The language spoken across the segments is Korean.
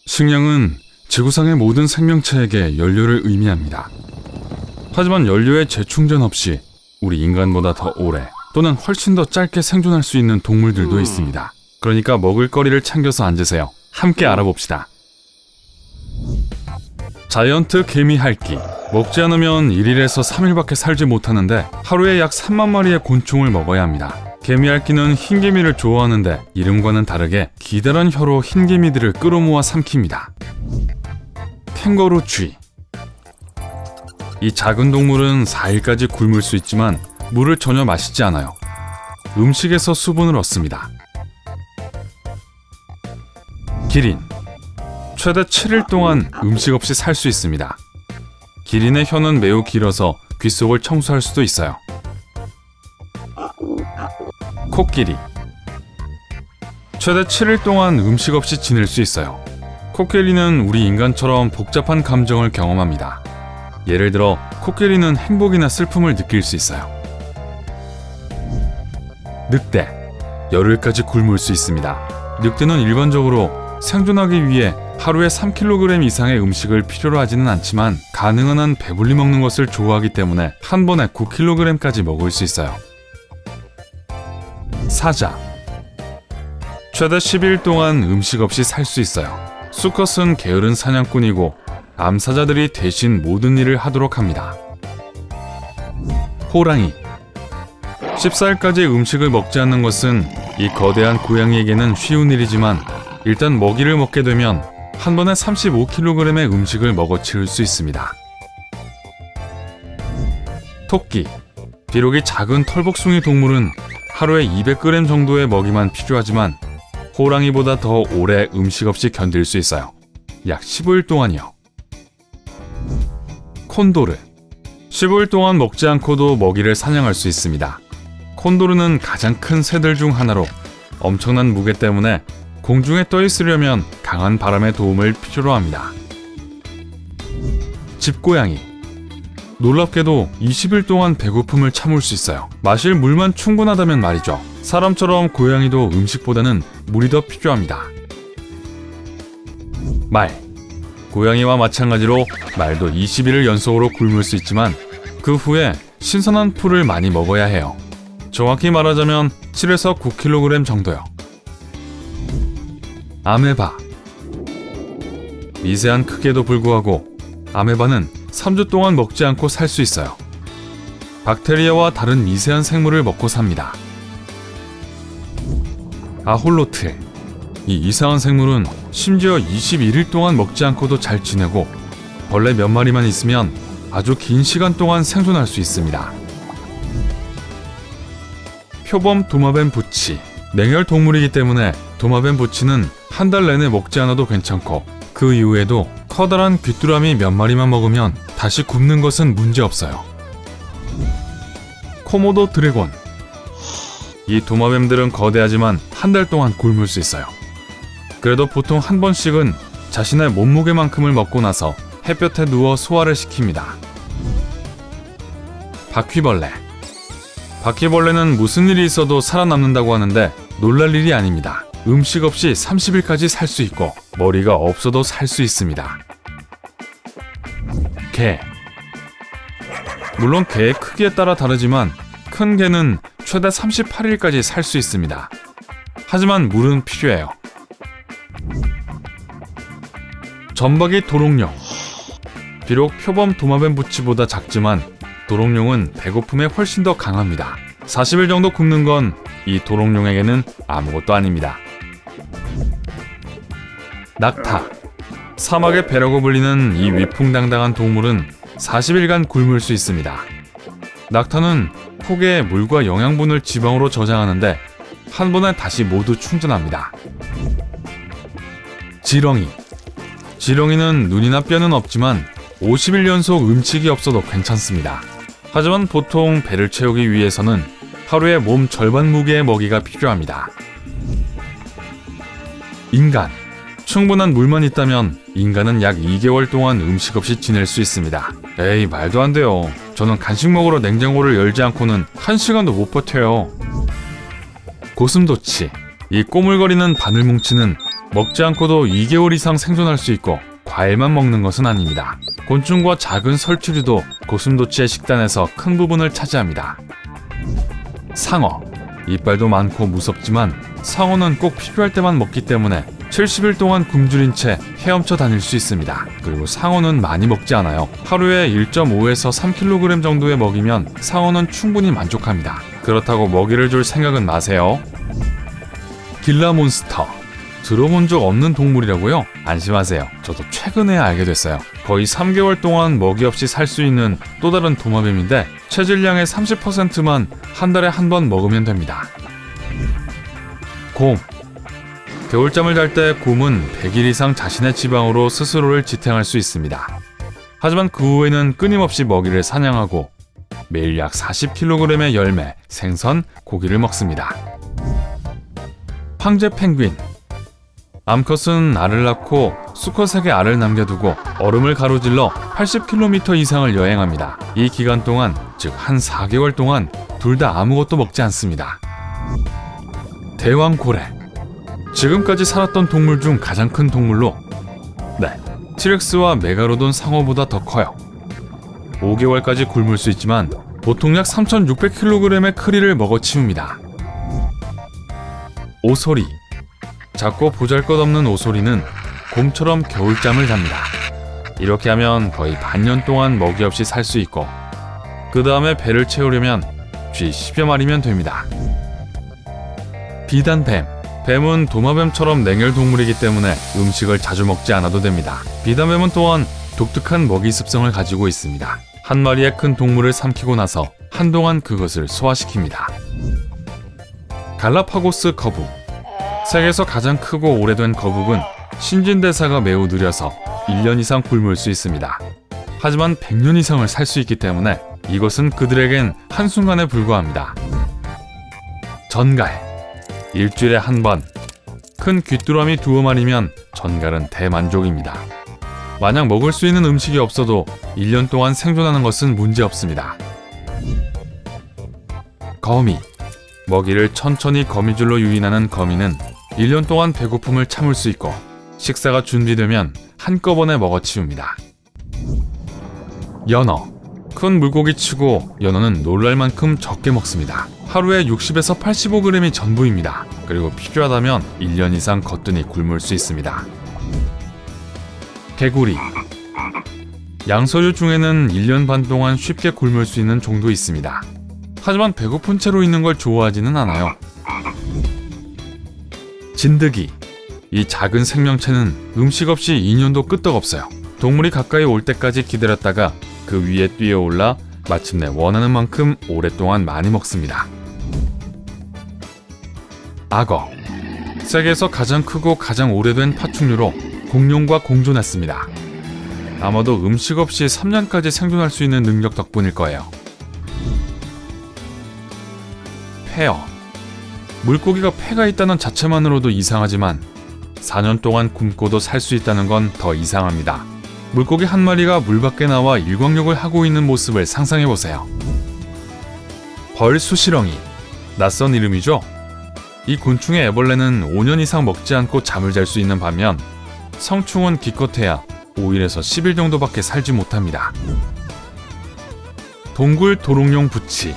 식량은 지구상의 모든 생명체에게 연료를 의미합니다. 하지만 연료의 재충전 없이 우리 인간보다 더 오래 또는 훨씬 더 짧게 생존할 수 있는 동물들도 있습니다. 그러니까 먹을거리를 챙겨서 앉으세요. 함께 알아봅시다. 자이언트 개미 할기. 먹지 않으면 1일에서 3일밖에 살지 못하는데 하루에 약 3만 마리의 곤충을 먹어야 합니다. 개미 할기는 흰개미를 좋아하는데 이름과는 다르게 기다란 혀로 흰개미들을 끌어모아 삼킵니다. 캥거루 쥐. 이 작은 동물은 4일까지 굶을 수 있지만 물을 전혀 마시지 않아요. 음식에서 수분을 얻습니다. 기린. 최대 7일 동안 음식 없이 살 수 있습니다. 기린의 혀는 매우 길어서 귓속을 청소할 수도 있어요. 코끼리. 최대 7일 동안 음식 없이 지낼 수 있어요. 코끼리는 우리 인간처럼 복잡한 감정을 경험합니다. 예를 들어 코끼리는 행복이나 슬픔을 느낄 수 있어요. 늑대. 열흘까지 굶을 수 있습니다. 늑대는 일반적으로 생존하기 위해 하루에 3kg 이상의 음식을 필요로 하지는 않지만 가능한 한 배불리 먹는 것을 좋아하기 때문에 한 번에 9kg까지 먹을 수 있어요. 사자. 최대 10일 동안 음식 없이 살 수 있어요. 수컷은 게으른 사냥꾼이고 암사자들이 대신 모든 일을 하도록 합니다. 호랑이. 14일까지 음식을 먹지 않는 것은 이 거대한 고양이에게는 쉬운 일이지만 일단 먹이를 먹게 되면 한 번에 35kg의 음식을 먹어치울 수 있습니다. 토끼. 비록 이 작은 털복숭이 동물은 하루에 200g 정도의 먹이만 필요하지만 호랑이보다 더 오래 음식 없이 견딜 수 있어요. 약 15일 동안이요. 콘도르. 15일 동안 먹지 않고도 먹이를 사냥할 수 있습니다. 콘도르는 가장 큰 새들 중 하나로 엄청난 무게 때문에 공중에 떠 있으려면 강한 바람의 도움을 필요로 합니다. 집고양이. 놀랍게도 20일 동안 배고픔을 참을 수 있어요. 마실 물만 충분하다면 말이죠. 사람처럼 고양이도 음식보다는 물이 더 필요합니다. 말. 고양이와 마찬가지로 말도 20일을 연속으로 굶을 수 있지만 그 후에 신선한 풀을 많이 먹어야 해요. 정확히 말하자면 7에서 9kg 정도요. 아메바. 미세한 크기에도 불구하고 아메바는 3주 동안 먹지 않고 살 수 있어요. 박테리아와 다른 미세한 생물을 먹고 삽니다. 아홀로틀. 이 이상한 생물은 심지어 21일 동안 먹지 않고도 잘 지내고 벌레 몇 마리만 있으면 아주 긴 시간 동안 생존할 수 있습니다. 표범 도마뱀 부치. 냉혈 동물이기 때문에 도마뱀 부치는 한 달 내내 먹지 않아도 괜찮고 그 이후에도 커다란 귀뚜라미 몇 마리만 먹으면 다시 굶는 것은 문제없어요. 코모도 드래곤. 이 도마뱀들은 거대하지만 한 달 동안 굶을 수 있어요. 그래도 보통 한 번씩은 자신의 몸무게만큼을 먹고 나서 햇볕에 누워 소화를 시킵니다. 바퀴벌레. 바퀴벌레는 무슨 일이 있어도 살아남는다고 하는데 놀랄 일이 아닙니다. 음식 없이 30일까지 살 수 있고 머리가 없어도 살 수 있습니다. 개. 물론 개의 크기에 따라 다르지만 큰 개는 최대 38일까지 살 수 있습니다. 하지만 물은 필요해요. 점박이 도롱뇽. 비록 표범 도마뱀 부치보다 작지만 도롱뇽은 배고픔에 훨씬 더 강합니다. 40일 정도 굶는 건 이 도롱뇽에게는 아무것도 아닙니다. 낙타. 사막의 배라고 불리는 이 위풍당당한 동물은 40일간 굶을 수 있습니다. 낙타는 폭에 물과 영양분을 지방으로 저장하는데 한 번에 다시 모두 충전합니다. 지렁이. 지렁이는 눈이나 뼈는 없지만 50일 연속 음식이 없어도 괜찮습니다. 하지만 보통 배를 채우기 위해서는 하루에 몸 절반 무게의 먹이가 필요합니다. 인간. 충분한 물만 있다면 인간은 약 2개월 동안 음식 없이 지낼 수 있습니다. 에이, 말도 안 돼요. 저는 간식 먹으러 냉장고를 열지 않고는 1시간도 못 버텨요. 고슴도치. 이 꼬물거리는 바늘뭉치는 먹지 않고도 2개월 이상 생존할 수 있고 과일만 먹는 것은 아닙니다. 곤충과 작은 설치류도 고슴도치의 식단에서 큰 부분을 차지합니다. 상어. 이빨도 많고 무섭지만 상어는 꼭 필요할 때만 먹기 때문에 70일 동안 굶주린 채 헤엄쳐 다닐 수 있습니다. 그리고 상어는 많이 먹지 않아요. 하루에 1.5에서 3kg 정도의 먹이면 상어는 충분히 만족합니다. 그렇다고 먹이를 줄 생각은 마세요. 길라몬스터. 들어본 적 없는 동물이라고요? 안심하세요. 저도 최근에 알게 됐어요. 거의 3개월 동안 먹이 없이 살 수 있는 또 다른 도마뱀인데 체질량의 30%만 한 달에 한 번 먹으면 됩니다. 곰. 겨울잠을 잘 때 곰은 100일 이상 자신의 지방으로 스스로를 지탱할 수 있습니다. 하지만 그 후에는 끊임없이 먹이를 사냥하고 매일 약 40kg의 열매, 생선, 고기를 먹습니다. 황제 펭귄. 암컷은 알을 낳고 수컷에게 알을 남겨두고 얼음을 가로질러 80km 이상을 여행합니다. 이 기간 동안, 즉 한 4개월 동안 둘 다 아무것도 먹지 않습니다. 대왕고래. 지금까지 살았던 동물 중 가장 큰 동물로, 티렉스와 메가로돈 상어보다 더 커요. 5개월까지 굶을 수 있지만 보통 약 3,600kg의 크리를 먹어치웁니다. 오소리. 작고 보잘것없는 오소리는 곰처럼 겨울잠을 잡니다. 이렇게 하면 거의 반년 동안 먹이 없이 살 수 있고 그 다음에 배를 채우려면 쥐 10여 마리면 됩니다. 비단뱀. 뱀은 도마뱀처럼 냉혈 동물이기 때문에 음식을 자주 먹지 않아도 됩니다. 비단뱀은 또한 독특한 먹이 습성을 가지고 있습니다. 한 마리의 큰 동물을 삼키고 나서 한동안 그것을 소화시킵니다. 갈라파고스 거북. 세계에서 가장 크고 오래된 거북은 신진대사가 매우 느려서 1년 이상 굶을 수 있습니다. 하지만 100년 이상을 살 수 있기 때문에 이것은 그들에겐 한순간에 불과합니다. 전갈. 일주일에 한 번. 큰 귀뚜라미 2마리면 전갈은 대만족입니다. 만약 먹을 수 있는 음식이 없어도 1년 동안 생존하는 것은 문제없습니다. 거미. 먹이를 천천히 거미줄로 유인하는 거미는 1년 동안 배고픔을 참을 수 있고 식사가 준비되면 한꺼번에 먹어치웁니다. 연어. 큰 물고기치고 연어는 놀랄 만큼 적게 먹습니다. 하루에 60에서 85g이 전부입니다. 그리고 필요하다면 1년 이상 거뜬히 굶을 수 있습니다. 개구리. 양서류 중에는 1년 반 동안 쉽게 굶을 수 있는 종도 있습니다. 하지만 배고픈 채로 있는 걸 좋아하지는 않아요. 진드기. 이 작은 생명체는 음식 없이 2년도 끄떡없어요. 동물이 가까이 올 때까지 기다렸다가 그 위에 뛰어올라 마침내 원하는 만큼 오랫동안 많이 먹습니다. 악어. 세계에서 가장 크고 가장 오래된 파충류로 공룡과 공존했습니다. 아마도 음식 없이 3년까지 생존할 수 있는 능력 덕분일 거예요. 폐어. 물고기가 폐가 있다는 자체만으로도 이상하지만 4년 동안 굶고도 살 수 있다는 건 더 이상합니다. 물고기 한 마리가 물 밖에 나와 일광욕을 하고 있는 모습을 상상해보세요. 벌수시렁이. 낯선 이름이죠? 이 곤충의 애벌레는 5년 이상 먹지 않고 잠을 잘 수 있는 반면 성충은 기껏해야 5일에서 10일 정도밖에 살지 못합니다. 동굴 도롱뇽 부치.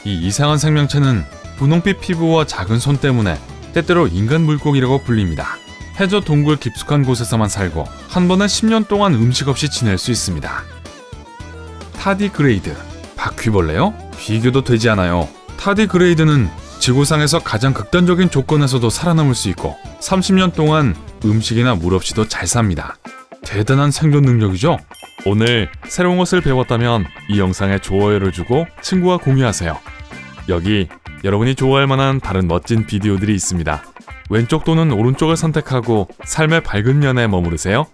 이 이상한 생명체는 분홍빛 피부와 작은 손 때문에 때때로 인간 물고기라고 불립니다. 해저 동굴 깊숙한 곳에서만 살고 한 번에 10년 동안 음식 없이 지낼 수 있습니다. 타디그레이드. 바퀴벌레요? 비교도 되지 않아요. 타디그레이드는 지구상에서 가장 극단적인 조건에서도 살아남을 수 있고 30년 동안 음식이나 물 없이도 잘 삽니다. 대단한 생존 능력이죠? 오늘 새로운 것을 배웠다면 이 영상에 좋아요를 주고 친구와 공유하세요. 여기 여러분이 좋아할 만한 다른 멋진 비디오들이 있습니다. 왼쪽 또는 오른쪽을 선택하고 삶의 밝은 면에 머무르세요.